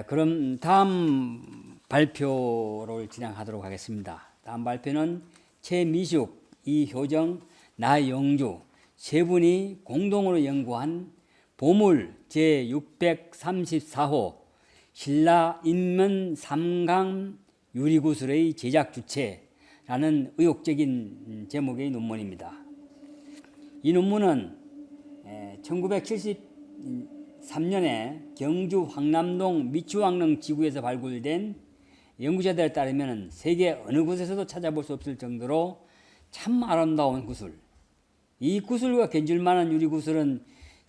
그럼 다음 발표를 진행하도록 하겠습니다. 다음 발표는 최미숙, 이효정, 나영주 세 분이 공동으로 연구한 보물 제634호 신라 인면 삼강 유리구슬의 제작 주체라는 의혹적인 제목의 논문입니다. 이 논문은 1973년에 경주 황남동 미추왕릉 지구에서 발굴된 연구자들에 따르면 세계 어느 곳에서도 찾아볼 수 없을 정도로 참 아름다운 구슬. 이 구슬과 견줄 만한 유리구슬은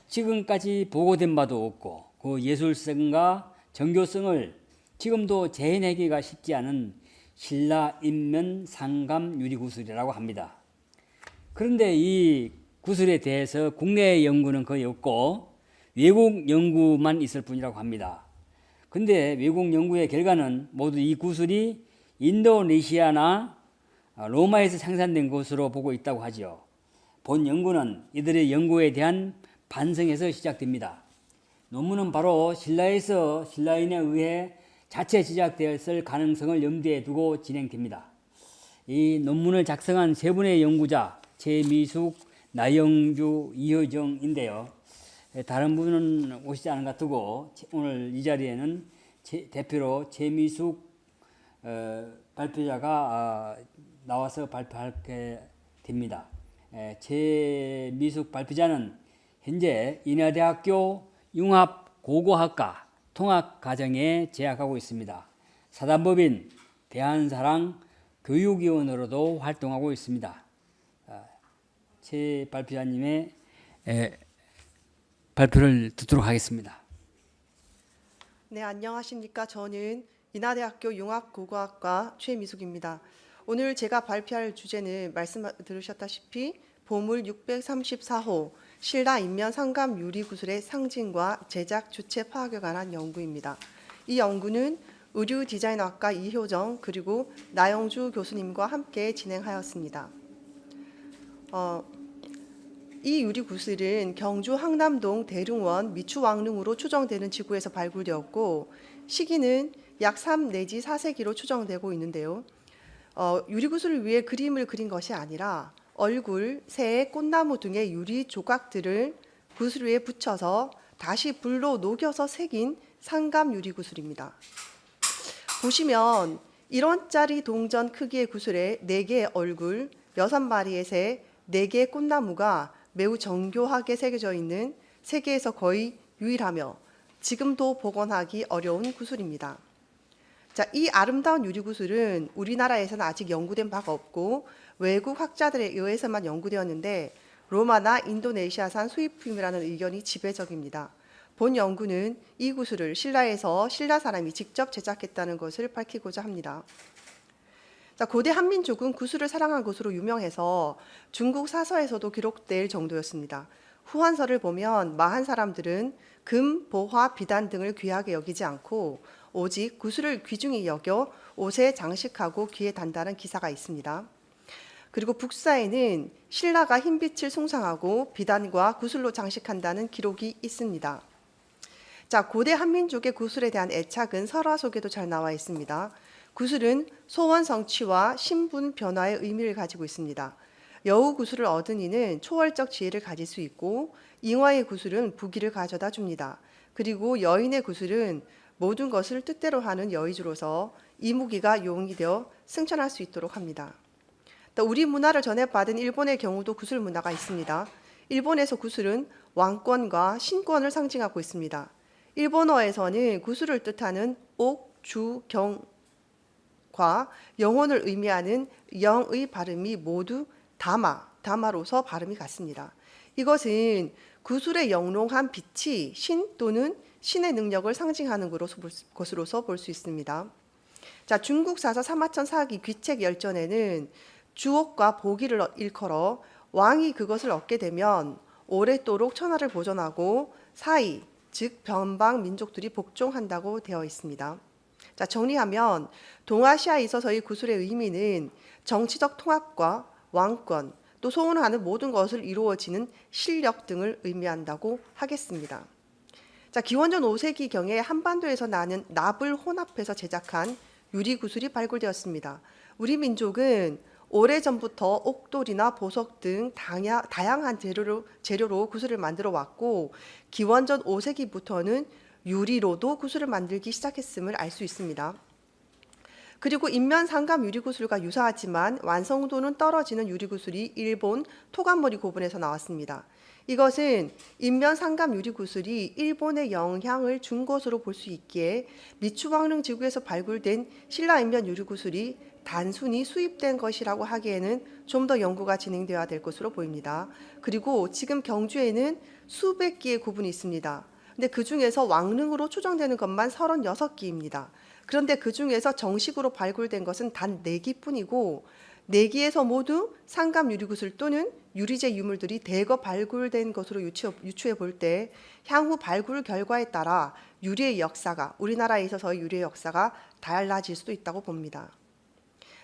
지금까지 보고된 바도 없고 그 예술성과 정교성을 지금도 재해내기가 쉽지 않은 신라 인면 상감 유리구슬이라고 합니다. 그런데 이 구슬에 대해서 국내 연구는 거의 없고 외국 연구만 있을 뿐이라고 합니다. 근데 외국 연구의 결과는 모두 이 구슬이 인도네시아나 로마에서 생산된 것으로 보고 있다고 하죠. 본 연구는 이들의 연구에 대한 반성에서 시작됩니다. 논문은 바로 신라인에 의해 자체 제작되었을 가능성을 염두에 두고 진행됩니다. 이 논문을 작성한 세 분의 연구자 최미숙, 나영주, 이효정인데요. 다른 분은 오시지 않은 것 같고 오늘 이 자리에는 대표로 최미숙 발표자가 나와서 발표하게 됩니다. 최미숙 발표자는 현재 인하대학교 융합고고학과 통합과정에 재학하고 있습니다. 사단법인 대한사랑 교육위원으로도 활동하고 있습니다. 최 발표자님의 발표를 듣도록 하겠습니다. 네, 안녕하십니까. 저는 인하대학교 융합고고학과 최미숙입니다. 오늘 제가 발표할 주제는 말씀 들으셨다시피 보물 634호 신라 인면 상감 유리구슬의 상징과 제작 주체 파악에 관한 연구입니다. 이 연구는 의류 디자인학과 이효정 그리고 나영주 교수님과 함께 진행하였습니다. 이 유리구슬은 경주 항남동 대릉원 미추왕릉으로 추정되는 지구에서 발굴되었고 시기는 약 3 내지 4세기로 추정되고 있는데요. 유리구슬을 위해 그림을 그린 것이 아니라 얼굴, 새, 꽃나무 등의 유리 조각들을 구슬 위에 붙여서 다시 불로 녹여서 새긴 상감 유리구슬입니다. 보시면 1원짜리 동전 크기의 구슬에 4개의 얼굴, 6마리의 새, 4개의 꽃나무가 매우 정교하게 새겨져 있는 세계에서 거의 유일하며 지금도 복원하기 어려운 구슬입니다. 자, 이 아름다운 유리구슬은 우리나라에서는 아직 연구된 바가 없고 외국 학자들에 의해서만 연구되었는데 로마나 인도네시아산 수입품이라는 의견이 지배적입니다. 본 연구는 이 구슬을 신라에서 신라 사람이 직접 제작했다는 것을 밝히고자 합니다. 자, 고대 한민족은 구슬을 사랑한 것으로 유명해서 중국 사서에서도 기록될 정도였습니다. 후한서를 보면 마한 사람들은 금, 보화, 비단 등을 귀하게 여기지 않고 오직 구슬을 귀중히 여겨 옷에 장식하고 귀에 단다는 기사가 있습니다. 그리고 북사에는 신라가 흰빛을 숭상하고 비단과 구슬로 장식한다는 기록이 있습니다. 자, 고대 한민족의 구슬에 대한 애착은 설화 속에도 잘 나와 있습니다. 구슬은 소원 성취와 신분 변화의 의미를 가지고 있습니다. 여우 구슬을 얻은 이는 초월적 지혜를 가질 수 있고 잉어의 구슬은 부귀를 가져다 줍니다. 그리고 여인의 구슬은 모든 것을 뜻대로 하는 여의주로서 이무기가 용이 되어 승천할 수 있도록 합니다. 또 우리 문화를 전해받은 일본의 경우도 구슬 문화가 있습니다. 일본에서 구슬은 왕권과 신권을 상징하고 있습니다. 일본어에서는 구슬을 뜻하는 옥, 주, 경과 영혼을 의미하는 영의 발음이 모두 다마로서 발음이 같습니다. 이것은 구슬의 영롱한 빛이 신 또는 신의 능력을 상징하는 것으로서 볼 수 있습니다. 자, 중국 사서 사마천 사기 귀책 열전에는 주옥과 보기를 일컬어 왕이 그것을 얻게 되면 오랫도록 천하를 보존하고 사이, 즉 변방 민족들이 복종한다고 되어 있습니다. 자, 정리하면 동아시아에 있어서의 구슬의 의미는 정치적 통합과 왕권, 또 소원하는 모든 것을 이루어지는 실력 등을 의미한다고 하겠습니다. 자, 기원전 5세기경에 한반도에서 나는 납을 혼합해서 제작한 유리 구슬이 발굴되었습니다. 우리 민족은 오래전부터 옥돌이나 보석 등 다양한 재료로 구슬을 만들어 왔고, 기원전 5세기부터는 유리로도 구슬을 만들기 시작했음을 알 수 있습니다. 그리고 인면 상감 유리구슬과 유사하지만 완성도는 떨어지는 유리구슬이 일본 토간모리 고분에서 나왔습니다. 이것은 인면 상감 유리구슬이 일본의 영향을 준 것으로 볼 수 있기에 미추왕릉 지구에서 발굴된 신라 인면 유리구슬이 단순히 수입된 것이라고 하기에는 좀 더 연구가 진행되어야 될 것으로 보입니다. 그리고 지금 경주에는 수백 기의 구분이 있습니다. 근데 그 중에서 왕릉으로 추정되는 것만 36기입니다. 그런데 그 중에서 정식으로 발굴된 것은 단 4기뿐이고 4기에서 모두 상감 유리구슬 또는 유리재 유물들이 대거 발굴된 것으로 유추해 볼 때 향후 발굴 결과에 따라 유리의 역사가, 우리나라에 있어서의 유리의 역사가 달라질 수도 있다고 봅니다.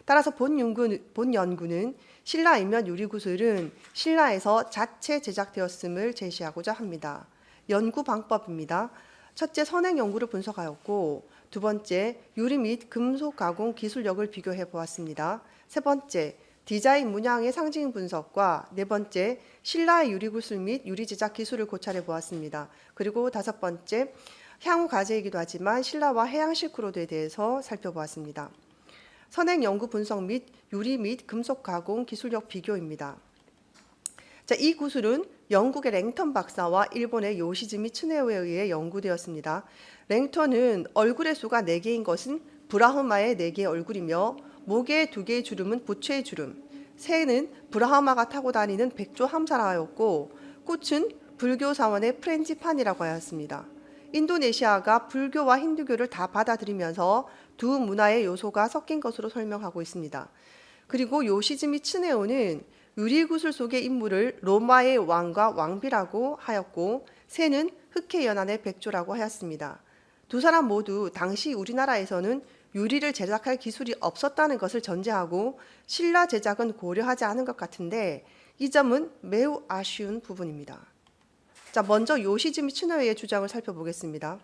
따라서 본 연구는 신라 인면 유리구슬은 신라에서 자체 제작되었음을 제시하고자 합니다. 연구 방법입니다. 첫째, 선행 연구를 분석하였고, 두 번째, 유리 및 금속 가공 기술력을 비교해 보았습니다. 세 번째, 디자인 문양의 상징 분석과 네 번째, 신라의 유리구슬 및 유리 제작 기술을 고찰해 보았습니다. 그리고 다섯 번째, 향후 과제이기도 하지만 신라와 해양 실크로드에 대해서 살펴보았습니다. 선행 연구 분석 및 유리 및 금속 가공 기술력 비교입니다. 자, 이 구슬은 영국의 랭턴 박사와 일본의 요시즈미 츠네오에 의해 연구되었습니다. 랭턴은 얼굴의 수가 4개인 것은 브라흐마의 4개의 얼굴이며 목에 2개의 주름은 부처의 주름, 새는 브라흐마가 타고 다니는 백조 함사라였고 꽃은 불교 사원의 프렌지판이라고 하였습니다. 인도네시아가 불교와 힌두교를 다 받아들이면서 두 문화의 요소가 섞인 것으로 설명하고 있습니다. 그리고 요시즈미 츠네오는 유리구슬 속의 인물을 로마의 왕과 왕비라고 하였고 새는 흑해 연안의 백조라고 하였습니다. 두 사람 모두 당시 우리나라에서는 유리를 제작할 기술이 없었다는 것을 전제하고 신라 제작은 고려하지 않은 것 같은데 이 점은 매우 아쉬운 부분입니다. 자, 먼저 요시즈미 츠네오의 주장을 살펴보겠습니다.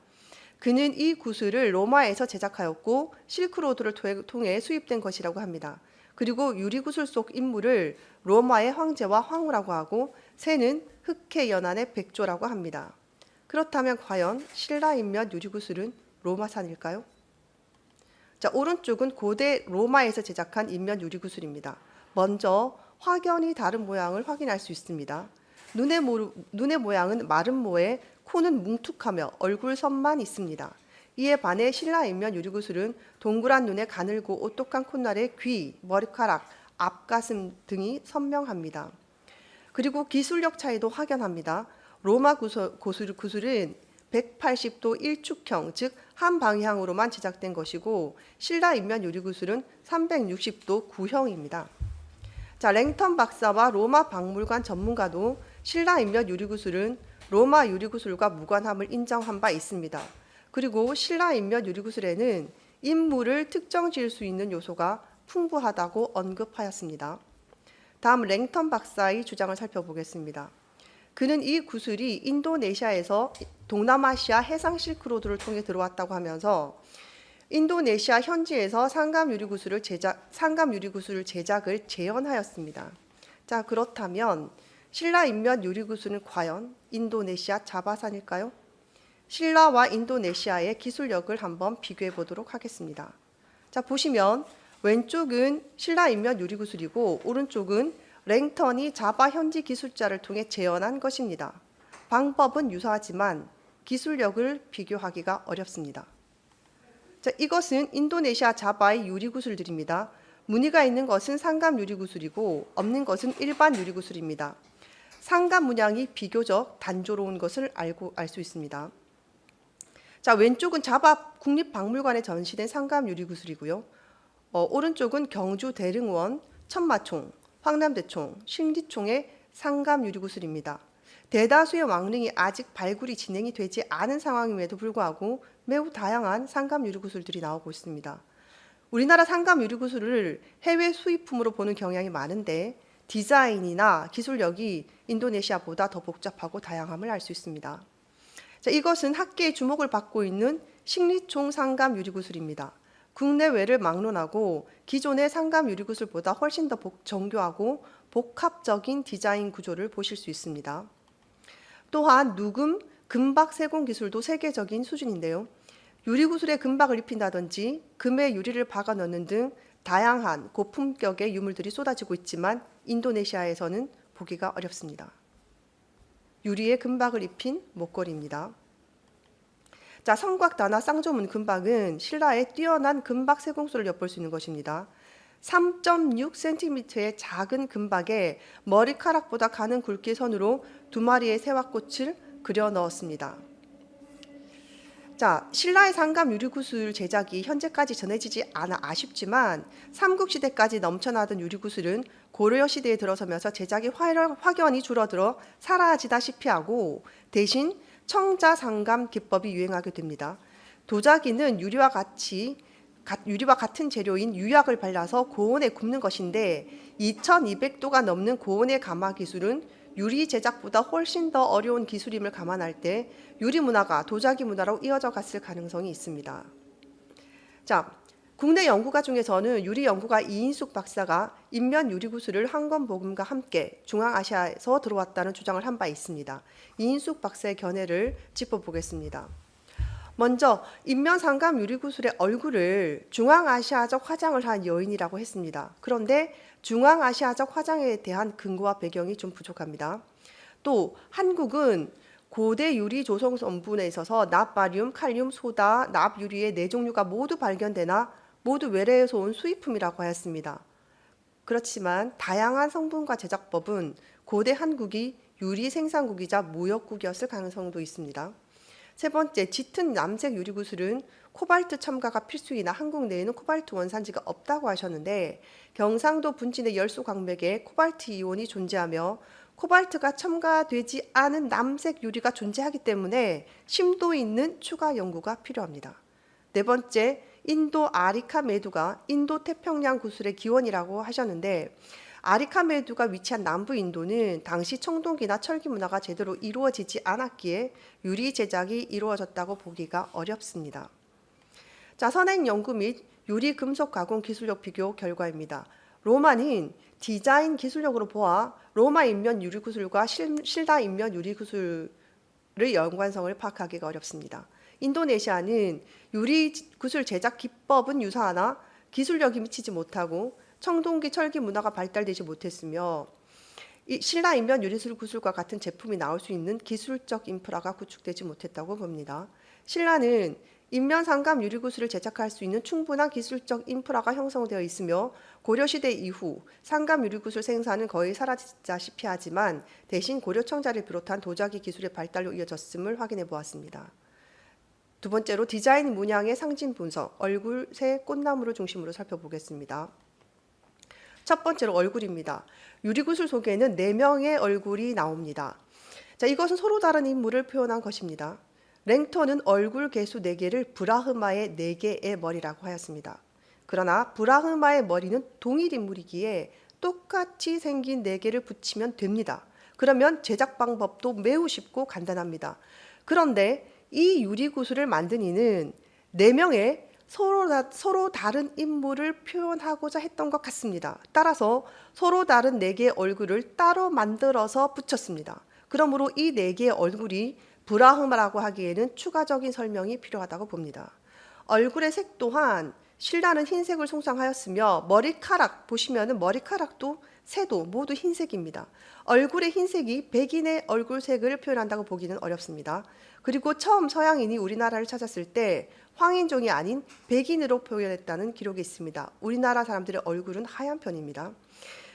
그는 이 구슬을 로마에서 제작하였고 실크로드를 통해 수입된 것이라고 합니다. 그리고 유리구슬 속 인물을 로마의 황제와 황후라고 하고 새는 흑해 연안의 백조라고 합니다. 그렇다면 과연 신라 인면 유리구슬은 로마산일까요? 자, 오른쪽은 고대 로마에서 제작한 인면 유리구슬입니다. 먼저 확연히 다른 모양을 확인할 수 있습니다. 눈의 모양은 마른 모에 코는 뭉툭하며 얼굴선만 있습니다. 이에 반해 신라 인면 유리구슬은 동그란 눈에 가늘고 오똑한 콧날에 귀, 머리카락, 앞가슴 등이 선명합니다. 그리고 기술력 차이도 확연합니다. 로마 구슬은 180도 일축형, 즉 한 방향으로만 제작된 것이고 신라 인면 유리구슬은 360도 구형입니다. 자, 랭턴 박사와 로마 박물관 전문가도 신라 인면 유리구슬은 로마 유리구슬과 무관함을 인정한 바 있습니다. 그리고 신라 인면 유리구슬에는 인물을 특정 지을 수 있는 요소가 풍부하다고 언급하였습니다. 다음 랭턴 박사의 주장을 살펴보겠습니다. 그는 이 구슬이 인도네시아에서 동남아시아 해상 실크로드를 통해 들어왔다고 하면서 인도네시아 현지에서 상감 유리구슬 제작을 재현하였습니다. 자, 그렇다면 신라 인면 유리구슬은 과연 인도네시아 자바산일까요? 신라와 인도네시아의 기술력을 한번 비교해 보도록 하겠습니다. 자, 보시면 왼쪽은 신라 인면 유리구슬이고 오른쪽은 랭턴이 자바 현지 기술자를 통해 재현한 것입니다. 방법은 유사하지만 기술력을 비교하기가 어렵습니다. 자, 이것은 인도네시아 자바의 유리구슬들입니다. 무늬가 있는 것은 상감 유리구슬이고 없는 것은 일반 유리구슬입니다. 상감 문양이 비교적 단조로운 것을 알 수 있습니다. 자, 왼쪽은 자바 국립박물관에 전시된 상감 유리구슬이고요. 오른쪽은 경주 대릉원, 천마총, 황남대총, 신기총의 상감 유리구슬입니다. 대다수의 왕릉이 아직 발굴이 진행이 되지 않은 상황임에도 불구하고 매우 다양한 상감 유리구슬들이 나오고 있습니다. 우리나라 상감 유리구슬을 해외 수입품으로 보는 경향이 많은데 디자인이나 기술력이 인도네시아보다 더 복잡하고 다양함을 알 수 있습니다. 자, 이것은 학계의 주목을 받고 있는 식리총 상감 유리구슬입니다. 국내외를 막론하고 기존의 상감 유리구슬보다 훨씬 더 정교하고 복합적인 디자인 구조를 보실 수 있습니다. 또한 누금, 금박 세공 기술도 세계적인 수준인데요. 유리구슬에 금박을 입힌다든지 금에 유리를 박아 넣는 등 다양한 고품격의 유물들이 쏟아지고 있지만 인도네시아에서는 보기가 어렵습니다. 유리에 금박을 입힌 목걸이입니다. 자, 성곽다나 쌍조문 금박은 신라의 뛰어난 금박 세공술을 엿볼 수 있는 것입니다. 3.6cm의 작은 금박에 머리카락보다 가는 굵기 선으로 2마리의 새와꽃을 그려 넣었습니다. 자, 신라의 상감 유리구슬 제작이 현재까지 전해지지 않아 아쉽지만 삼국시대까지 넘쳐나던 유리구슬은 고려 시대에 들어서면서 제작이 확연히 줄어들어 사라지다시피 하고 대신 청자상감 기법이 유행하게 됩니다. 도자기는 유리와 같은 재료인 유약을 발라서 고온에 굽는 것인데 2200도가 넘는 고온의 가마 기술은 유리 제작보다 훨씬 더 어려운 기술임을 감안할 때 유리 문화가 도자기 문화로 이어져 갔을 가능성이 있습니다. 자, 국내 연구가 중에서는 유리 연구가 이인숙 박사가 인면 유리구슬을 황건복음과 함께 중앙아시아에서 들어왔다는 주장을 한 바 있습니다. 이인숙 박사의 견해를 짚어보겠습니다. 먼저 인면 상감 유리구슬의 얼굴을 중앙아시아적 화장을 한 여인이라고 했습니다. 그런데 중앙아시아적 화장에 대한 근거와 배경이 좀 부족합니다. 또 한국은 고대 유리 조성 성분에 있어서 납바륨, 칼륨, 소다, 납유리의 4종류가 모두 발견되나 모두 외래에서 온 수입품이라고 하였습니다. 그렇지만 다양한 성분과 제작법은 고대 한국이 유리 생산국이자 무역국이었을 가능성도 있습니다. 세 번째, 짙은 남색 유리구슬은 코발트 첨가가 필수이나 한국 내에는 코발트 원산지가 없다고 하셨는데 경상도 분진의 열소 광맥에 코발트 이온이 존재하며 코발트가 첨가되지 않은 남색 유리가 존재하기 때문에 심도 있는 추가 연구가 필요합니다. 네 번째, 인도 아리카메두가 인도 태평양 구슬의 기원이라고 하셨는데 아리카메두가 위치한 남부 인도는 당시 청동기나 철기 문화가 제대로 이루어지지 않았기에 유리 제작이 이루어졌다고 보기가 어렵습니다. 자, 선행 연구 및 유리 금속 가공 기술력 비교 결과입니다. 로마는 디자인 기술력으로 보아 로마 인면 유리구슬과 신라 인면 유리구슬의 연관성을 파악하기가 어렵습니다. 인도네시아는 유리구슬 제작 기법은 유사하나 기술력이 미치지 못하고 청동기 철기 문화가 발달되지 못했으며 신라 인면 유리술 구슬과 같은 제품이 나올 수 있는 기술적 인프라가 구축되지 못했다고 봅니다. 신라는 인면 상감 유리구슬을 제작할 수 있는 충분한 기술적 인프라가 형성되어 있으며 고려시대 이후 상감 유리구슬 생산은 거의 사라지다시피 하지만 대신 고려 청자를 비롯한 도자기 기술의 발달로 이어졌음을 확인해 보았습니다. 두 번째로 디자인 문양의 상징 분석, 얼굴, 새, 꽃나무를 중심으로 살펴보겠습니다. 첫 번째로 얼굴입니다. 유리구슬 속에는 4명의 얼굴이 나옵니다. 자, 이것은 서로 다른 인물을 표현한 것입니다. 랭턴은 얼굴 개수 4개를 브라흐마의 4개의 머리라고 하였습니다. 그러나 브라흐마의 머리는 동일 인물이기에 똑같이 생긴 4개를 붙이면 됩니다. 그러면 제작 방법도 매우 쉽고 간단합니다. 그런데 이 유리구슬을 만든 이는 4명의 서로 다른 인물을 표현하고자 했던 것 같습니다. 따라서 서로 다른 4개의 얼굴을 따로 만들어서 붙였습니다. 그러므로 이 4개의 얼굴이 브라흐마라고 하기에는 추가적인 설명이 필요하다고 봅니다. 얼굴의 색 또한 신라는 흰색을 송상하였으며 머리카락 보시면은 머리카락도 새도 모두 흰색입니다. 얼굴의 흰색이 백인의 얼굴색을 표현한다고 보기는 어렵습니다. 그리고 처음 서양인이 우리나라를 찾았을 때 황인종이 아닌 백인으로 표현했다는 기록이 있습니다. 우리나라 사람들의 얼굴은 하얀 편입니다.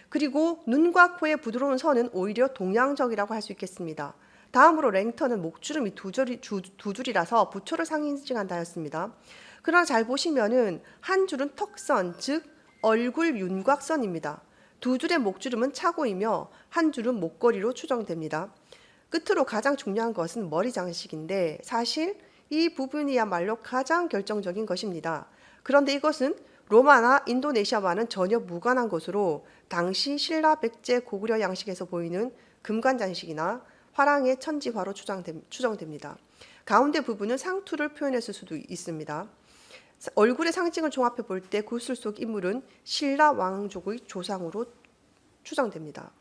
그리고 눈과 코의 부드러운 선은 오히려 동양적이라고 할 수 있겠습니다. 다음으로 랭턴은 목주름이 두 줄이라서 부초를 상징한다 했습니다. 그러나 잘 보시면은 한 줄은 턱선, 즉 얼굴 윤곽선입니다. 2줄의 목주름은 차고이며 한 줄은 목걸이로 추정됩니다. 끝으로 가장 중요한 것은 머리 장식인데 사실 이 부분이야말로 가장 결정적인 것입니다. 그런데 이것은 로마나 인도네시아와는 전혀 무관한 것으로 당시 신라 백제 고구려 양식에서 보이는 금관 장식이나 화랑의 천지화로 추정됩니다. 가운데 부분은 상투를 표현했을 수도 있습니다. 얼굴의 상징을 종합해 볼 때 구슬 속 인물은 신라 왕족의 조상으로 추정됩니다.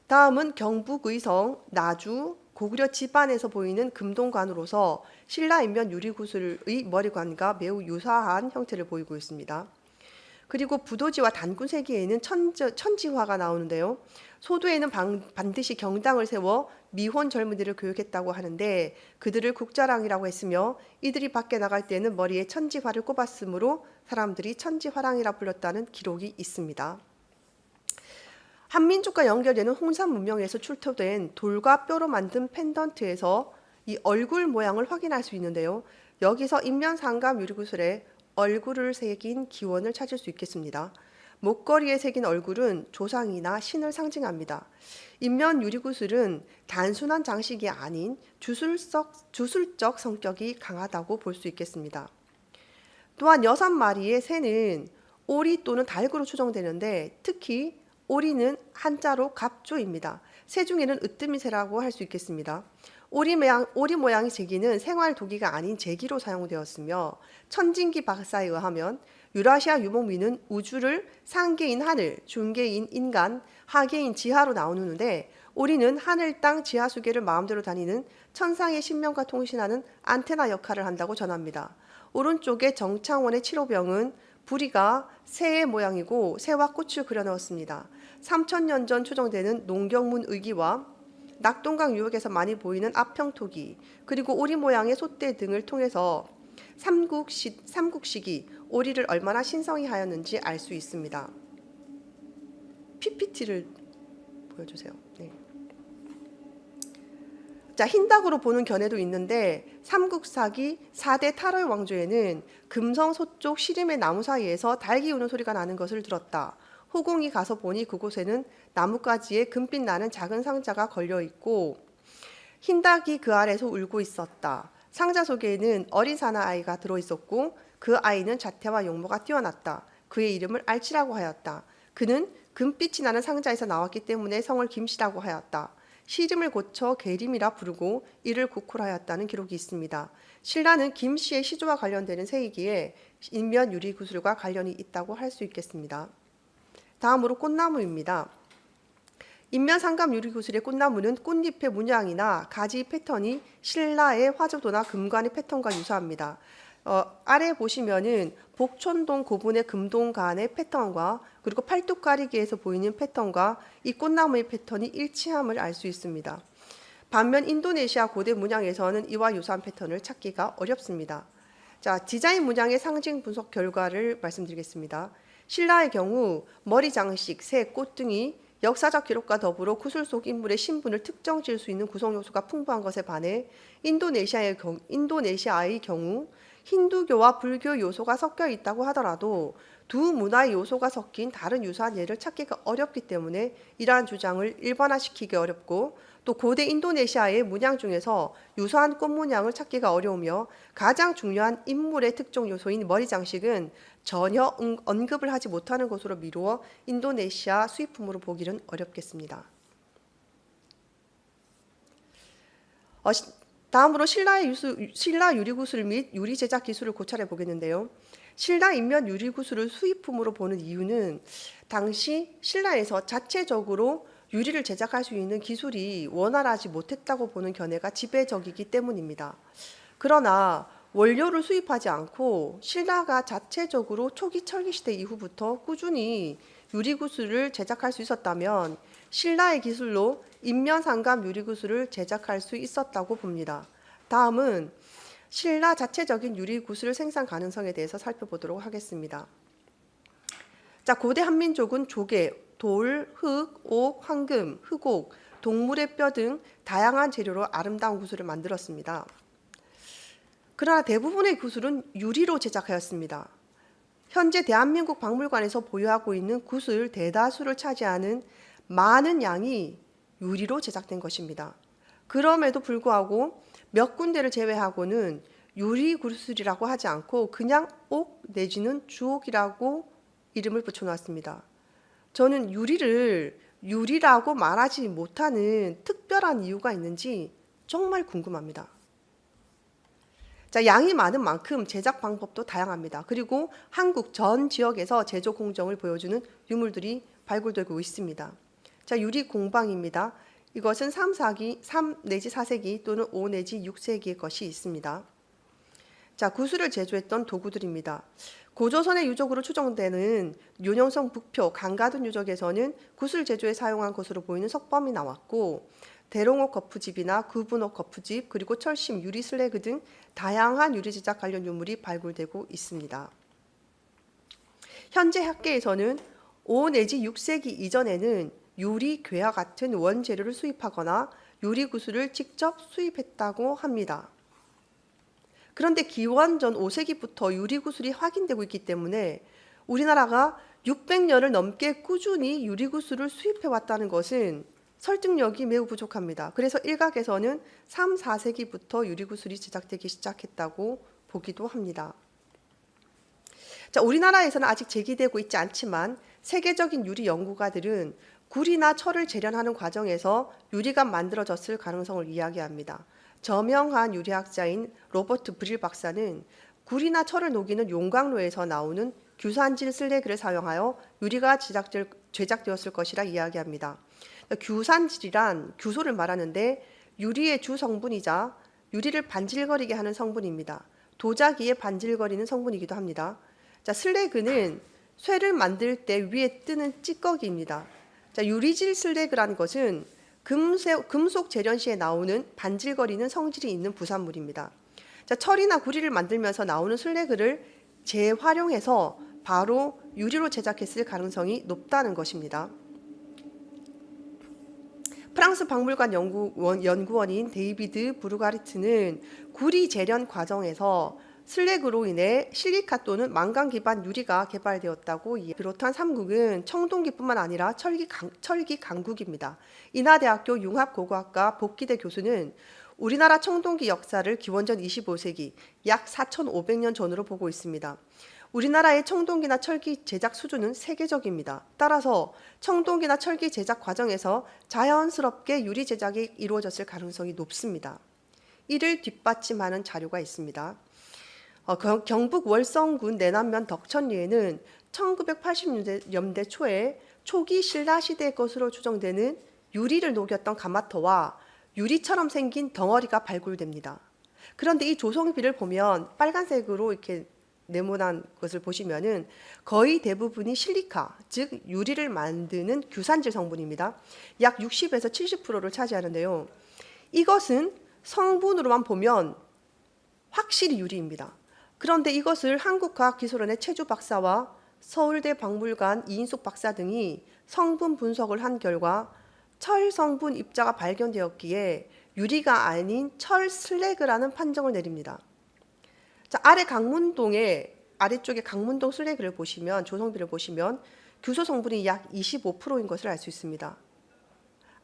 다음은 경북 의성 나주 고구려 집안에서 보이는 금동관으로서 신라 인면 유리구슬의 머리관과 매우 유사한 형태를 보이고 있습니다. 그리고 부도지와 단군세기에는 천지화가 나오는데요. 소도에는 반드시 경당을 세워 미혼 젊은이를 교육했다고 하는데 그들을 국자랑이라고 했으며 이들이 밖에 나갈 때는 머리에 천지화를 꼽았으므로 사람들이 천지화랑이라 불렀다는 기록이 있습니다. 한민족과 연결되는 홍산 문명에서 출토된 돌과 뼈로 만든 펜던트에서 이 얼굴 모양을 확인할 수 있는데요. 여기서 인면상감 유리구슬에 얼굴을 새긴 기원을 찾을 수 있겠습니다. 목걸이에 새긴 얼굴은 조상이나 신을 상징합니다. 인면 유리구슬은 단순한 장식이 아닌 주술적 성격이 강하다고 볼 수 있겠습니다. 또한 6마리의 새는 오리 또는 닭으로 추정되는데 특히 오리는 한자로 갑조입니다. 새 중에는 으뜸이새라고 할 수 있겠습니다. 오리 모양의 제기는 생활 도기가 아닌 제기로 사용되었으며 천진기 박사에 의하면 유라시아 유목민은 우주를 상계인 하늘, 중계인 인간, 하계인 지하로 나누는데 오리는 하늘, 땅, 지하 수계를 마음대로 다니는 천상의 신명과 통신하는 안테나 역할을 한다고 전합니다. 오른쪽의 정창원의 7호병은 부리가 새의 모양이고 새와 꽃을 그려넣었습니다. 3000년 전 추정되는 농경문 의기와 낙동강 유역에서 많이 보이는 앞형토기 그리고 오리 모양의 솥대 등을 통해서 삼국식이 오리를 얼마나 신성히 하였는지 알 수 있습니다. PPT를 보여주세요. 네. 자, 흰닭으로 보는 견해도 있는데 삼국사기 4대 탈월 왕조에는 금성 서쪽 시림의 나무 사이에서 닭이 우는 소리가 나는 것을 들었다. 호공이 가서 보니 그곳에는 나뭇가지에 금빛 나는 작은 상자가 걸려 있고 흰닭이 그 아래서 울고 있었다. 상자 속에는 어린 사나아이가 들어있었고 그 아이는 자태와 용모가 뛰어났다. 그의 이름을 알치라고 하였다. 그는 금빛이 나는 상자에서 나왔기 때문에 성을 김씨라고 하였다. 시름을 고쳐 계림이라 부르고 이를 국호하였다는 기록이 있습니다. 신라는 김씨의 시조와 관련되는 새이기에 인면 유리구슬과 관련이 있다고 할 수 있겠습니다. 다음으로 꽃나무입니다. 인면 상감 유리구슬의 꽃나무는 꽃잎의 문양이나 가지 패턴이 신라의 화조도나 금관의 패턴과 유사합니다. 아래 보시면은 복촌동 고분의 금동관의 패턴과 그리고 팔뚝가리기에서 보이는 패턴과 이 꽃나무의 패턴이 일치함을 알 수 있습니다. 반면 인도네시아 고대 문양에서는 이와 유사한 패턴을 찾기가 어렵습니다. 자, 디자인 문양의 상징 분석 결과를 말씀드리겠습니다. 신라의 경우 머리 장식, 새, 꽃 등이 역사적 기록과 더불어 구슬 속 인물의 신분을 특정 지을 수 있는 구성 요소가 풍부한 것에 반해 인도네시아의 경우 힌두교와 불교 요소가 섞여 있다고 하더라도 두 문화의 요소가 섞인 다른 유사한 예를 찾기가 어렵기 때문에 이러한 주장을 일반화시키기 어렵고 또 고대 인도네시아의 문양 중에서 유사한 꽃 문양을 찾기가 어려우며 가장 중요한 인물의 특정 요소인 머리 장식은 전혀 언급을 하지 못하는 것으로 미루어 인도네시아 수입품으로 보기는 어렵겠습니다. 다음으로 신라 유리구슬 및 유리 제작 기술을 고찰해 보겠는데요. 신라 인면 유리구슬을 수입품으로 보는 이유는 당시 신라에서 자체적으로 유리를 제작할 수 있는 기술이 원활하지 못했다고 보는 견해가 지배적이기 때문입니다. 그러나 원료를 수입하지 않고 신라가 자체적으로 초기 철기 시대 이후부터 꾸준히 유리구슬을 제작할 수 있었다면 신라의 기술로 인면상감 유리구슬을 제작할 수 있었다고 봅니다. 다음은 신라 자체적인 유리구슬 생산 가능성에 대해서 살펴보도록 하겠습니다. 자, 고대 한민족은 조개, 돌, 흙, 옥, 황금, 흑옥, 동물의 뼈 등 다양한 재료로 아름다운 구슬을 만들었습니다. 그러나 대부분의 구슬은 유리로 제작하였습니다. 현재 대한민국 박물관에서 보유하고 있는 구슬 대다수를 차지하는 많은 양이 유리로 제작된 것입니다. 그럼에도 불구하고 몇 군데를 제외하고는 유리 구슬이라고 하지 않고 그냥 옥 내지는 주옥이라고 이름을 붙여놨습니다. 저는 유리를 유리라고 말하지 못하는 특별한 이유가 있는지 정말 궁금합니다. 자, 양이 많은 만큼 제작 방법도 다양합니다. 그리고 한국 전 지역에서 제조 공정을 보여주는 유물들이 발굴되고 있습니다. 자, 유리 공방입니다. 이것은 3 내지 4세기 또는 5 내지 6세기의 것이 있습니다. 자, 구슬을 제조했던 도구들입니다. 고조선의 유적으로 추정되는 윤영성 북표 강가둔 유적에서는 구슬 제조에 사용한 것으로 보이는 석범이 나왔고, 대롱옥 거푸집이나 구분옥 거푸집, 그리고 철심, 유리 슬래그 등 다양한 유리 제작 관련 유물이 발굴되고 있습니다. 현재 학계에서는 5 내지 6세기 이전에는 유리 괴와 같은 원재료를 수입하거나 유리 구슬을 직접 수입했다고 합니다. 그런데 기원전 5세기부터 유리 구슬이 확인되고 있기 때문에 우리나라가 600년을 넘게 꾸준히 유리 구슬을 수입해 왔다는 것은 설득력이 매우 부족합니다. 그래서 일각에서는 3, 4세기부터 유리 구슬이 제작되기 시작했다고 보기도 합니다. 자, 우리나라에서는 아직 제기되고 있지 않지만 세계적인 유리 연구가들은 굴이나 철을 재련하는 과정에서 유리가 만들어졌을 가능성을 이야기합니다. 저명한 유리학자인 로버트 브릴 박사는 굴이나 철을 녹이는 용광로에서 나오는 규산질 슬래그를 사용하여 유리가 제작되었을 것이라 이야기합니다. 규산질이란 규소를 말하는데 유리의 주 성분이자 유리를 반질거리게 하는 성분입니다. 도자기의 반질거리는 성분이기도 합니다. 자, 슬래그는 쇠를 만들 때 위에 뜨는 찌꺼기입니다. 자, 유리질 슬래그라는 것은 금속 재련 시에 나오는 반질거리는 성질이 있는 부산물입니다. 자, 철이나 구리를 만들면서 나오는 슬래그를 재활용해서 바로 유리로 제작했을 가능성이 높다는 것입니다. 프랑스 박물관 연구원인 데이비드 브루가리트는 구리 재련 과정에서 슬래그로 인해 실리카 또는 망간 기반 유리가 개발되었다고 비롯한 3국은 청동기뿐만 아니라 철기 강국입니다. 인하대학교 융합고고학과 복기대 교수는 우리나라 청동기 역사를 기원전 25세기 약 4,500년 전으로 보고 있습니다. 우리나라의 청동기나 철기 제작 수준은 세계적입니다. 따라서 청동기나 철기 제작 과정에서 자연스럽게 유리 제작이 이루어졌을 가능성이 높습니다. 이를 뒷받침하는 자료가 있습니다. 경북 월성군 내남면 덕천리에는 1980년대 초에 초기 신라 시대의 것으로 추정되는 유리를 녹였던 가마터와 유리처럼 생긴 덩어리가 발굴됩니다. 그런데 이 조성비를 보면 빨간색으로 이렇게 네모난 것을 보시면은 거의 대부분이 실리카, 즉 유리를 만드는 규산질 성분입니다. 약 60에서 70%를 차지하는데요. 이것은 성분으로만 보면 확실히 유리입니다. 그런데 이것을 한국과학기술원의 최주 박사와 서울대 박물관 이인숙 박사 등이 성분 분석을 한 결과 철 성분 입자가 발견되었기에 유리가 아닌 철 슬래그라는 판정을 내립니다. 자, 아래쪽에 강문동 슬래그를 보시면, 조성비를 보시면 규소 성분이 약 25%인 것을 알 수 있습니다.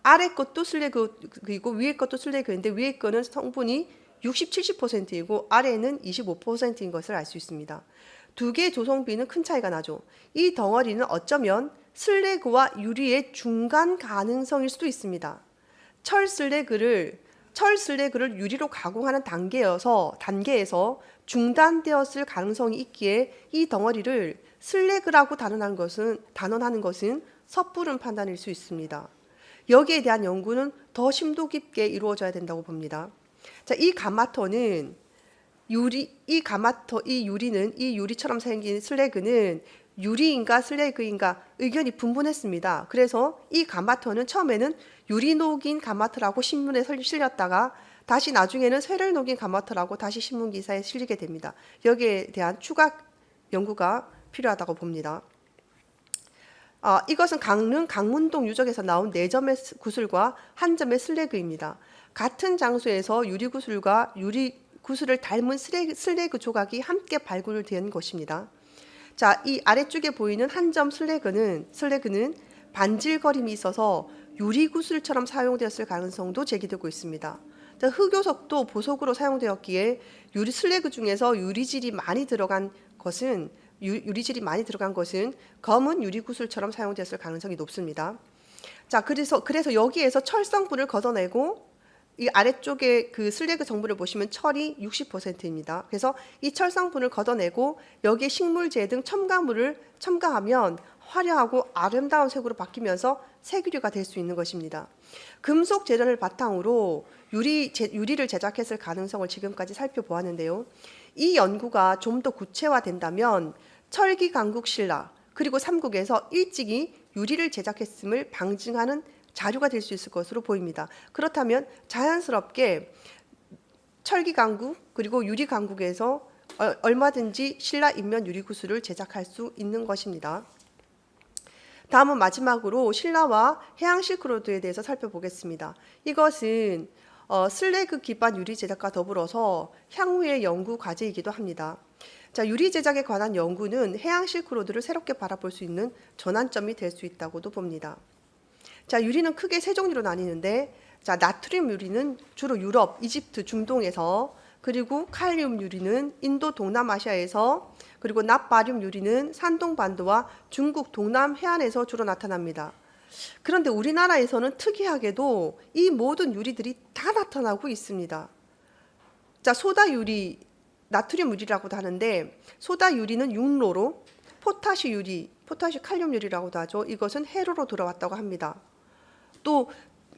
아래 것도 슬래그이고 위에 것도 슬래그인데 위에 거는 성분이 60, 70%이고 아래는 25%인 것을 알 수 있습니다. 두 개의 조성비는 큰 차이가 나죠. 이 덩어리는 어쩌면 슬래그와 유리의 중간 가능성일 수도 있습니다. 철 슬래그를 유리로 가공하는 단계에서 중단되었을 가능성이 있기에 이 덩어리를 슬래그라고 단언하는 것은 섣부른 판단일 수 있습니다. 여기에 대한 연구는 더 심도 깊게 이루어져야 된다고 봅니다. 자, 이 유리처럼 생긴 슬래그는 유리인가 슬래그인가 의견이 분분했습니다. 그래서 이 가마터는 처음에는 유리 녹인 가마터라고 신문에 실렸다가 다시 나중에는 쇠를 녹인 가마터라고 다시 신문 기사에 실리게 됩니다. 여기에 대한 추가 연구가 필요하다고 봅니다. 이것은 강문동 유적에서 나온 4점의 구슬과 1점의 슬래그입니다. 같은 장소에서 유리구슬과 유리구슬을 닮은 슬래그 조각이 함께 발굴된 것입니다. 자, 이 아래쪽에 보이는 1점 슬래그는 반질거림이 있어서 유리구슬처럼 사용되었을 가능성도 제기되고 있습니다. 자, 흑요석도 보석으로 사용되었기에 유리 슬래그 중에서 유리질이 많이 들어간 것은 검은 유리구슬처럼 사용되었을 가능성이 높습니다. 자, 그래서 여기에서 철 성분을 걷어내고 이 아래쪽에 그 슬래그 성분을 보시면 철이 60%입니다. 그래서 이 철성분을 걷어내고 여기에 식물재 등 첨가물을 첨가하면 화려하고 아름다운 색으로 바뀌면서 세균류가 될 수 있는 것입니다. 금속 재련을 바탕으로 유리를 제작했을 가능성을 지금까지 살펴보았는데요. 이 연구가 좀 더 구체화된다면 철기 강국 신라 그리고 삼국에서 일찍이 유리를 제작했음을 방증하는 자료가 될 수 있을 것으로 보입니다. 그렇다면 자연스럽게 철기 강국 그리고 유리 강국에서 얼마든지 신라 인면 유리 구슬을 제작할 수 있는 것입니다. 다음은 마지막으로 신라와 해양 실크로드에 대해서 살펴보겠습니다. 이것은 슬래그 기반 유리 제작과 더불어서 향후의 연구 과제이기도 합니다. 자, 유리 제작에 관한 연구는 해양 실크로드를 새롭게 바라볼 수 있는 전환점이 될 수 있다고도 봅니다. 자, 유리는 크게 세 종류로 나뉘는데, 자, 나트륨 유리는 주로 유럽, 이집트, 중동에서, 그리고 칼륨 유리는 인도, 동남아시아에서, 그리고 납바륨 유리는 산동 반도와 중국 동남 해안에서 주로 나타납니다. 그런데 우리나라에서는 특이하게도 이 모든 유리들이 다 나타나고 있습니다. 자, 소다 유리, 나트륨 유리라고도 하는데, 소다 유리는 육로로, 포타시 유리, 포타시 칼륨 유리라고도 하죠. 이것은 해로로 들어왔다고 합니다. 또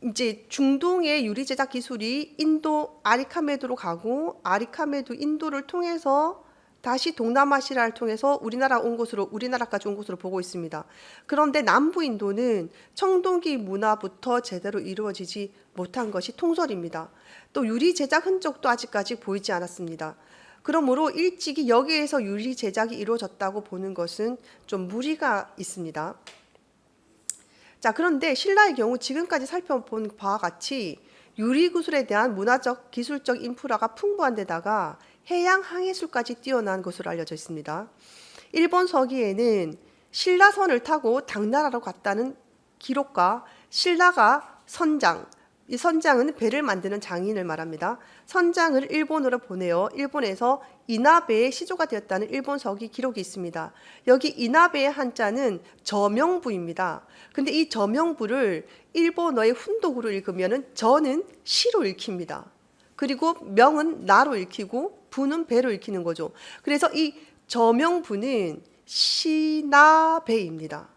이제 중동의 유리 제작 기술이 인도 아리카메드로 가고 아리카메드 인도를 통해서 다시 동남아시아를 통해서 우리나라까지 온 것으로 보고 있습니다. 그런데 남부 인도는 청동기 문화부터 제대로 이루어지지 못한 것이 통설입니다. 또 유리 제작 흔적도 아직까지 보이지 않았습니다. 그러므로 일찍이 여기에서 유리 제작이 이루어졌다고 보는 것은 좀 무리가 있습니다. 자, 그런데 신라의 경우 지금까지 살펴본 바와 같이 유리구슬에 대한 문화적, 기술적 인프라가 풍부한 데다가 해양 항해술까지 뛰어난 것으로 알려져 있습니다. 일본 서기에는 신라선을 타고 당나라로 갔다는 기록과 신라가 선장, 이 선장은 배를 만드는 장인을 말합니다. 선장을 일본으로 보내어 일본에서 이나베의 시조가 되었다는 일본 서기 기록이 있습니다. 여기 이나베의 한자는 저명부입니다. 근데 이 저명부를 일본어의 훈독으로 읽으면은 저는 시로 읽힙니다. 그리고 명은 나로 읽히고 부는 배로 읽히는 거죠. 그래서 이 저명부는 시나베입니다.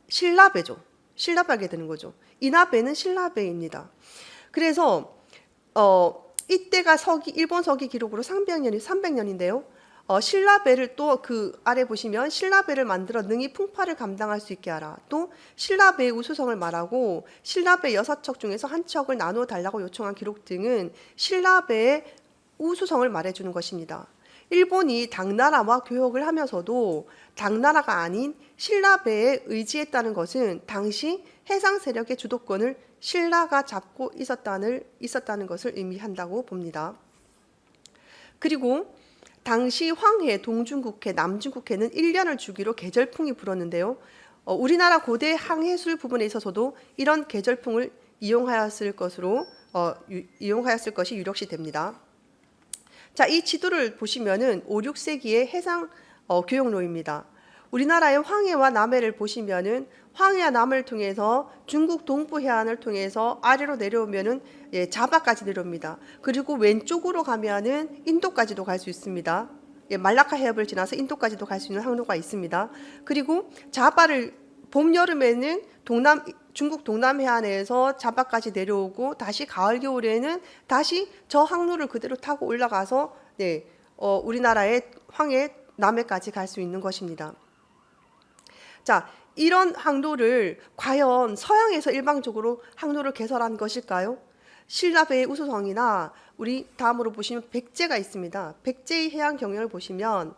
신라배죠. 신라배하게 되는 거죠. 이나베는 신라배입니다. 그래서 이때가 일본 서기 기록으로 300년인데요. 신라배를 또 그 아래 보시면 신라배를 만들어 능히 풍파를 감당할 수 있게 하라. 또 신라배의 우수성을 말하고 신라배 6척 중에서 한 척을 나누어 달라고 요청한 기록 등은 신라배의 우수성을 말해주는 것입니다. 일본이 당나라와 교역을 하면서도 당나라가 아닌 신라배에 의지했다는 것은 당시 해상 세력의 주도권을 신라가 잡고 있었다는 것을 의미한다고 봅니다. 그리고 당시 황해, 동중국해, 남중국해는 1년을 주기로 계절풍이 불었는데요. 우리나라 고대 항해술 부분에 있어서도 이런 계절풍을 이용하였을 것이 유력시 됩니다. 자, 이 지도를 보시면은 5, 6세기의 해상 교역로입니다. 우리나라의 황해와 남해를 보시면은 황해와 남해를 통해서 중국 동부 해안을 통해서 아래로 내려오면은 자바까지 내려옵니다. 그리고 왼쪽으로 가면은 인도까지도 갈 수 있습니다. 말라카 해협을 지나서 인도까지도 갈 수 있는 항로가 있습니다. 그리고 자바를 봄 여름에는 중국 동남 해안에서 자바까지 내려오고 다시 가을 겨울에는 다시 저 항로를 그대로 타고 올라가서 우리나라의 황해 남해까지 갈 수 있는 것입니다. 자, 이런 항로를 과연 서양에서 일방적으로 항로를 개설한 것일까요? 신라배의 우수성이나 우리 다음으로 보시면 백제가 있습니다. 백제의 해양 경영을 보시면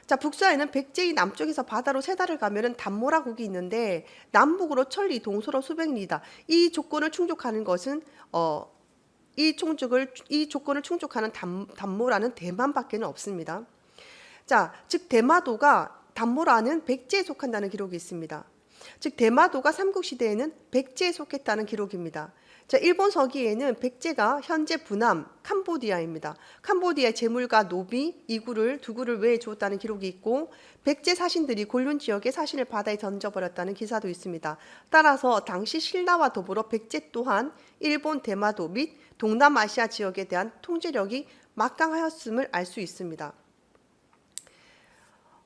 자, 북서에는 백제의 남쪽에서 바다로 3달을 가면은 담모라국이 있는데 남북으로 천리, 동서로 수백 리다. 이 조건을 충족하는 것은 이 조건을 충족하는 담모라는 대만밖에는 없습니다. 자, 즉 대마도가 담모라는 백제에 속한다는 기록이 있습니다. 즉 대마도가 삼국시대에는 백제에 속했다는 기록입니다. 자, 일본 서기에는 백제가 현재 부남 캄보디아입니다. 캄보디아의 재물과 노비, 이구를 두 구를 외에 주었다는 기록이 있고 백제 사신들이 곤륜 지역의 사신을 바다에 던져버렸다는 기사도 있습니다. 따라서 당시 신라와 더불어 백제 또한 일본 대마도 및 동남아시아 지역에 대한 통제력이 막강하였음을 알 수 있습니다.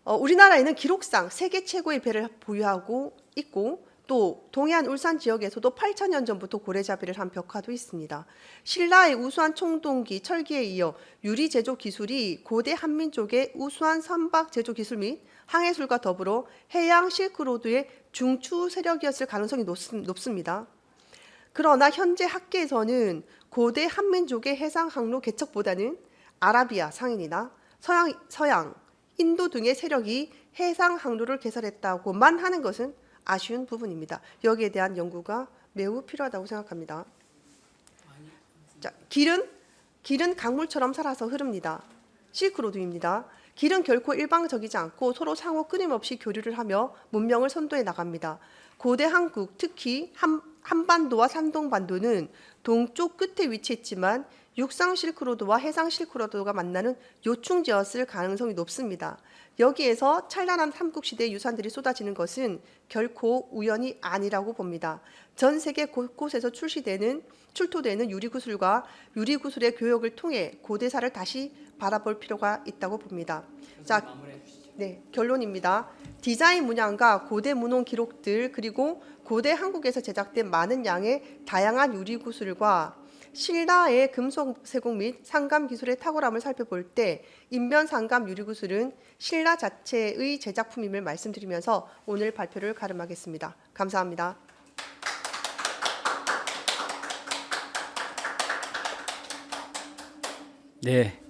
우리나라에는 기록상 세계 최고의 배를 보유하고 있고 또 동해안 울산 지역에서도 8,000년 전부터 고래잡이를 한 벽화도 있습니다. 신라의 우수한 총동기 철기에 이어 유리 제조 기술이 고대 한민족의 우수한 선박 제조 기술 및 항해술과 더불어 해양 실크로드의 중추 세력이었을 가능성이 높습니다. 그러나 현재 학계에서는 고대 한민족의 해상 항로 개척보다는 아라비아 상인이나 서양, 인도 등의 세력이 해상 항로를 개설했다고만 하는 것은 아쉬운 부분입니다. 여기에 대한 연구가 매우 필요하다고 생각합니다. 자, 길은 강물처럼 살아서 흐릅니다. 실크로드입니다. 길은 결코 일방적이지 않고 서로 상호 끊임없이 교류를 하며 문명을 선도해 나갑니다. 고대 한국, 특히 한반도와 산동반도는 동쪽 끝에 위치했지만 육상 실크로드와 해상 실크로드가 만나는 요충지였을 가능성이 높습니다. 여기에서 찬란한 삼국시대의 유산들이 쏟아지는 것은 결코 우연이 아니라고 봅니다. 전 세계 곳곳에서 출토되는 유리구슬과 유리구슬의 교역을 통해 고대사를 다시 바라볼 필요가 있다고 봅니다. 자, 네, 결론입니다. 디자인 문양과 고대 문헌 기록들 그리고 고대 한국에서 제작된 많은 양의 다양한 유리구슬과 신라의 금속 세공 및 상감 기술의 탁월함을 살펴볼 때 인면 상감 유리구슬은 신라 자체의 제작품임을 말씀드리면서 오늘 발표를 가름하겠습니다. 감사합니다. 네,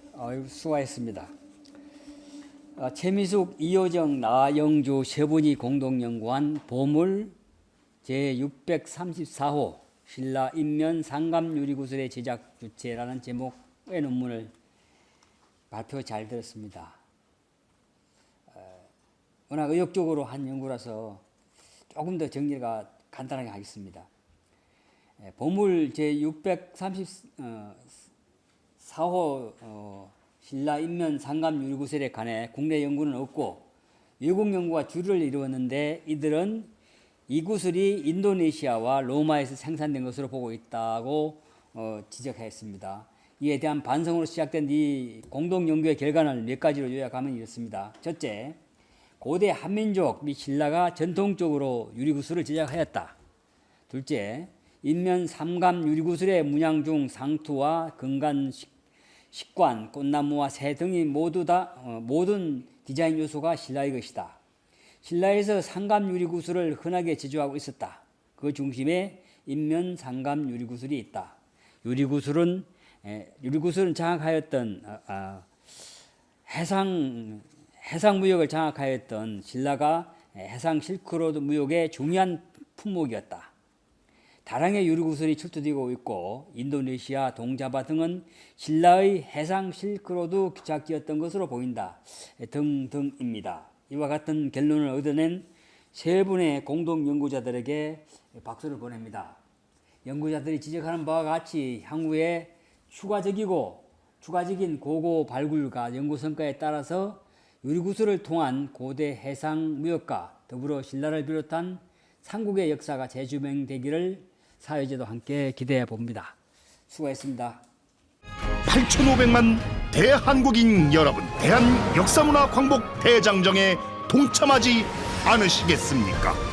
수고하셨습니다. 최미숙, 이효정, 나영주 세 분이 공동 연구한 보물 제634호 신라 인면 상감 유리구슬의 제작 주체라는 제목의 논문을 발표 잘 들었습니다. 워낙 의욕적으로 한 연구라서 조금 더 정리가 간단하게 하겠습니다. 보물 제634호 신라 인면 상감 유리구슬에 관해 국내 연구는 없고 외국 연구가 주를 이루었는데 이들은 이 구슬이 인도네시아와 로마에서 생산된 것으로 보고 있다고 지적했습니다. 이에 대한 반성으로 시작된 이 공동 연구의 결과는 몇 가지로 요약하면 이렇습니다. 첫째, 고대 한민족 및 신라가 전통적으로 유리구슬을 제작하였다. 둘째, 인면 삼감 유리구슬의 문양 중 상투와 금관, 식관, 꽃나무와 새 등이 모든 디자인 요소가 신라의 것이다. 신라에서 상감 유리구슬을 흔하게 제조하고 있었다. 그 중심에 인면 상감 유리구슬이 있다. 유리구슬은 장악하였던 해상 무역을 장악하였던 신라가 해상 실크로드 무역의 중요한 품목이었다. 다량의 유리구슬이 출토되고 있고 인도네시아, 동자바 등은 신라의 해상 실크로드 기착지였던 것으로 보인다. 등등입니다. 이와 같은 결론을 얻어낸 세 분의 공동 연구자들에게 박수를 보냅니다. 연구자들이 지적하는 바와 같이 향후에 추가적인 고고 발굴과 연구 성과에 따라서 유리구슬을 통한 고대 해상 무역과 더불어 신라를 비롯한 삼국의 역사가 재조명되기를 사회자도 함께 기대해 봅니다. 수고했습니다. 8,500만 대한국인 여러분, 대한 역사문화 광복 대장정에 동참하지 않으시겠습니까?